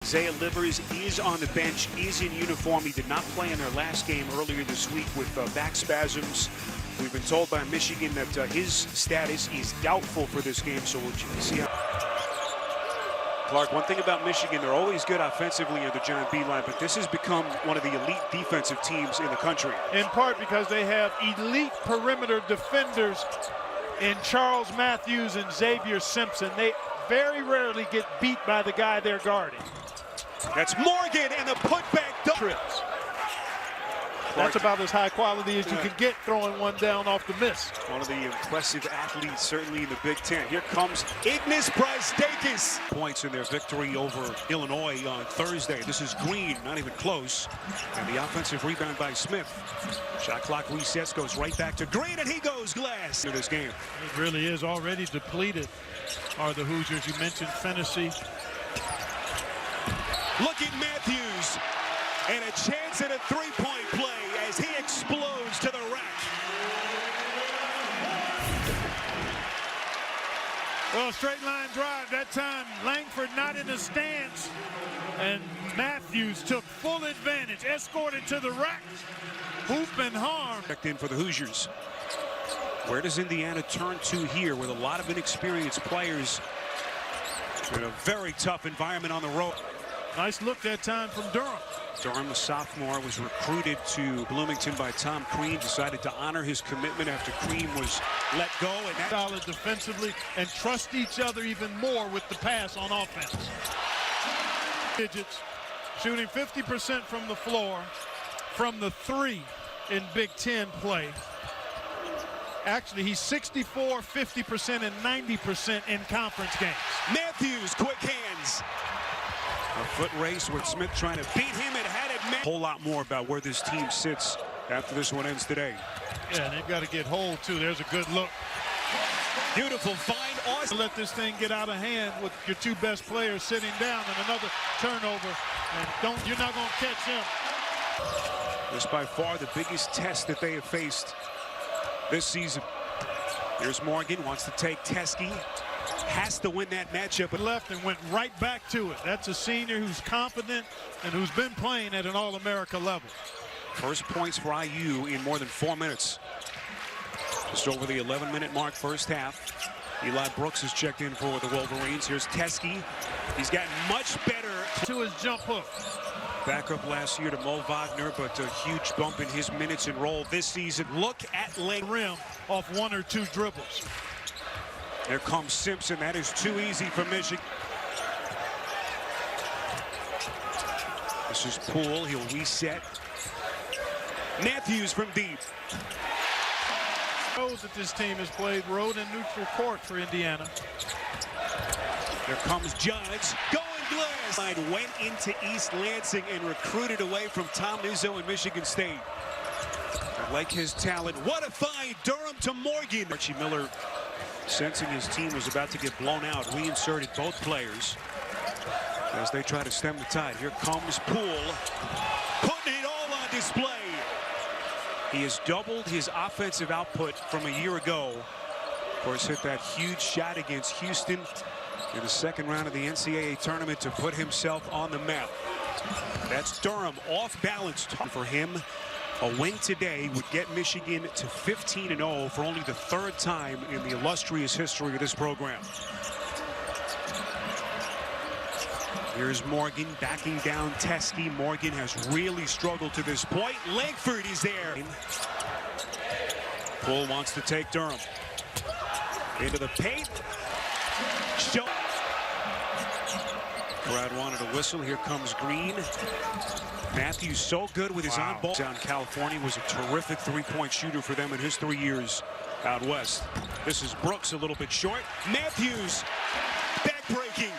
Isaiah Livers is on the bench, is in uniform. He did not play in their last game earlier this week with back spasms. We've been told by Michigan that his status is doubtful for this game, so we'll see how. Clark, one thing about Michigan, they're always good offensively under John Beilein, but this has become one of the elite defensive teams in the country. In part because they have elite perimeter defenders in Charles Matthews and Xavier Simpson. They very rarely get beat by the guy they're guarding. That's Morgan and the putback trips. That's about as high quality as you can get throwing one down off the miss. One of the impressive athletes, certainly in the Big Ten. Here comes Ignas Brazdeikis. Points in their victory over Illinois on Thursday. This is Green, not even close. And the offensive rebound by Smith. Shot clock resets, goes right back to Green, and he goes glass into this game. It really is already depleted, are the Hoosiers. You mentioned Fennessy. Look at Matthews, and a chance at a three-point play as he explodes to the rack. Well, straight line drive. That time, Langford not in the stance, and Matthews took full advantage, escorted to the rack. Hoop and harm. Checked in for the Hoosiers. Where does Indiana turn to here with a lot of inexperienced players in a very tough environment on the road? Nice look that time from Durham. Durham, the sophomore, was recruited to Bloomington by Tom Crean, decided to honor his commitment after Crean was let go. And that solid defensively and trust each other even more with the pass on offense. Digits, shooting 50% from the floor, from the three in Big Ten play. Actually, he's 64, 50%, and 90% in conference games. Matthews, quick hands. A foot race with Smith trying to beat him. It had it. A whole lot more about where this team sits after this one ends today. Yeah, and they've got to get hold, too. There's a good look. Beautiful find. Awesome. Let this thing get out of hand with your two best players sitting down and another turnover. And you're not going to catch him. This by far the biggest test that they have faced this season. Here's Morgan, wants to take Teskey. Has to win that matchup. But left and went right back to it. That's a senior who's confident and who's been playing at an All-America level. First points for IU in more than 4 minutes. Just over the 11-minute mark first half. Eli Brooks has checked in for the Wolverines. Here's Teskey. He's gotten much better. To his jump hook. Back up last year to Mo Wagner, but a huge bump in his minutes and role this season. Look at late rim off one or two dribbles. There comes Simpson. That is too easy for Michigan. This is Poole. He'll reset. Matthews from deep. Knows that this team has played road and neutral court for Indiana. There comes Judge. Going glass. Went into East Lansing and recruited away from Tom Izzo in Michigan State. I like his talent. What a find. Durham to Morgan. Archie Miller, sensing his team was about to get blown out, reinserted both players as they try to stem the tide. Here comes Poole, putting it all on display. He has doubled his offensive output from a year ago. Of course, hit that huge shot against Houston in the second round of the NCAA tournament to put himself on the map. That's Durham, off balance for him. A win today would get Michigan to 15-0 for only the third time in the illustrious history of this program. Here's Morgan backing down Teskey. Morgan has really struggled to this point. Langford is there. Poole wants to take Durham. Into the paint. Brad wanted a whistle. Here comes Green. Matthews so good with his on-ball. Down California, was a terrific three-point shooter for them in his 3 years out west. This is Brooks a little bit short. Matthews back-breaking.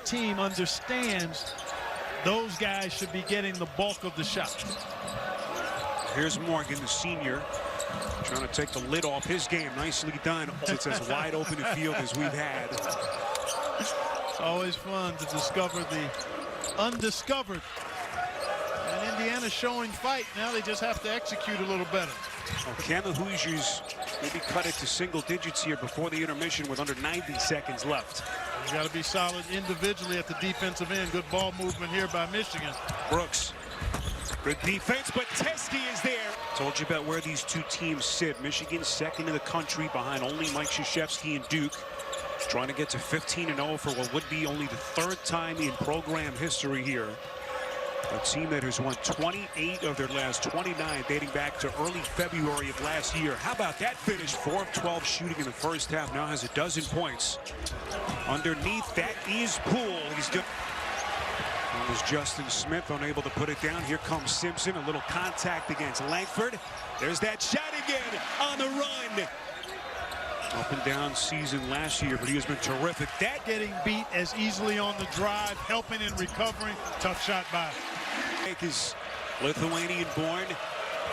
Team understands those guys should be getting the bulk of the shot. Here's Morgan, the senior, trying to take the lid off his game. Nicely done. It's as wide open a field as we've had. It's always fun to discover the undiscovered. And Indiana showing fight. Now they just have to execute a little better. Well, can the Hoosiers Maybe cut it to single digits here before the intermission with under 90 seconds left. You got to be solid individually at the defensive end. Good ball movement here by Michigan. Brooks. Good defense, but Teskey is there. Told you about where these two teams sit. Michigan second in the country behind only Mike Krzyzewski and Duke. Trying to get to 15-0 for what would be only the third time in program history here. A team that has won 28 of their last 29 dating back to early February of last year. How about that finish? 4 of 12 shooting in the first half. Now has a dozen points. Underneath, that is Poole. He's good. It was Justin Smith unable to put it down. Here comes Simpson. A little contact against Langford. There's that shot again on the run. Up and down season last year, but he has been terrific. That getting beat as easily on the drive, helping and recovering. Tough shot by. Is Lithuanian-born.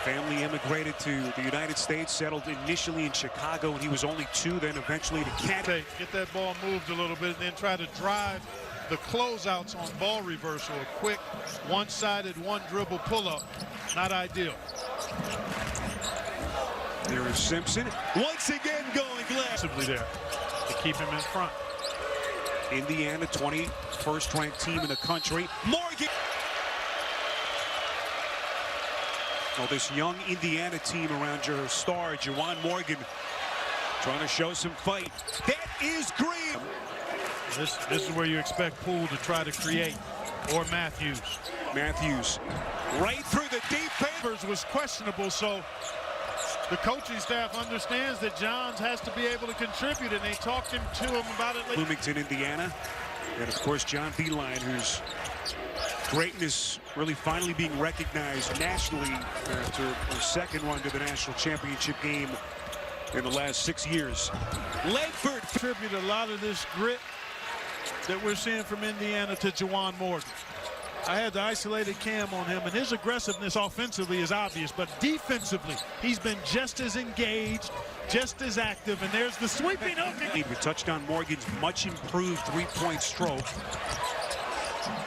Family immigrated to the United States, settled initially in Chicago when he was only 2, then eventually to Canada. Get that ball moved a little bit and then try to drive the closeouts on ball reversal. A quick one-sided, one-dribble pull-up. Not ideal. There is Simpson. Once again going glass. There to keep him in front. Indiana, 21st ranked team in the country. Morgan. Well, this young Indiana team around your star, Juwan Morgan, trying to show some fight. That is Green. This is where you expect Poole to try to create, or Matthews. Matthews right through the defense. Was questionable, so the coaching staff understands that Johns has to be able to contribute, and they talked to him about it later. Bloomington, Indiana, and of course John Beilein, whose greatness really finally being recognized nationally after a second run to the national championship game in the last 6 years. Langford Contribute a lot of this grit that we're seeing from Indiana to Juwan Morgan. I had the isolated cam on him, and his aggressiveness offensively is obvious, but defensively, he's been just as engaged, just as active, and there's the sweeping up. We touched on Morgan's much improved three-point stroke.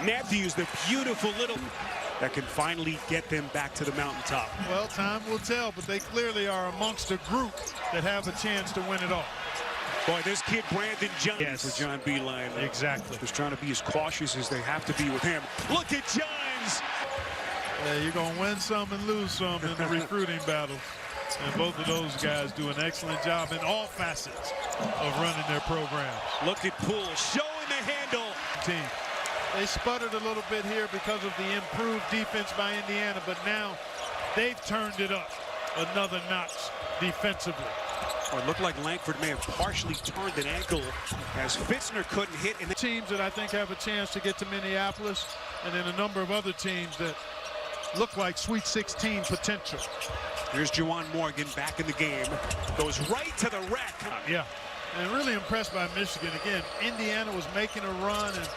Matthews, the beautiful little that can finally get them back to the mountaintop. Well, time will tell, but they clearly are amongst a group that have a chance to win it all. Boy, this kid, Brandon Johns, for John Beilein. Exactly. Just trying to be as cautious as they have to be with him. Look at Johns. Yeah, you're going to win some and lose some in the recruiting battle. And both of those guys do an excellent job in all facets of running their programs. Look at Poole showing the handle. Team. They sputtered a little bit here because of the improved defense by Indiana, but now they've turned it up another notch defensively. Or it looked like Langford may have partially turned an ankle as Fitzner couldn't hit. And teams that I think have a chance to get to Minneapolis, and then a number of other teams that look like Sweet 16 potential. Here's Juwan Morgan back in the game. Goes right to the rack. Yeah, and really impressed by Michigan. Again, Indiana was making a run, and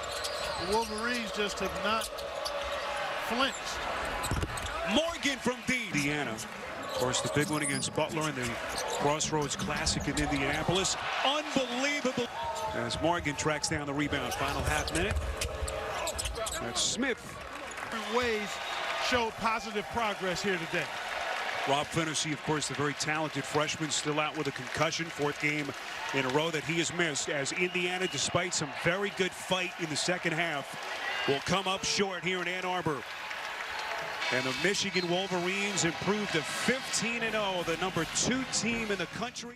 the Wolverines just have not flinched. Morgan from deep. Indiana. Of course, the big one against Butler in the Crossroads Classic in Indianapolis. Unbelievable. As Morgan tracks down the rebound. Final half minute. That's Smith. Different ways showed positive progress here today. Rob Finnessy, of course, the very talented freshman, still out with a concussion. 4th game in a row that he has missed, as Indiana, despite some very good fight in the second half, will come up short here in Ann Arbor. And the Michigan Wolverines improved to 15-0, the #2 team in the country.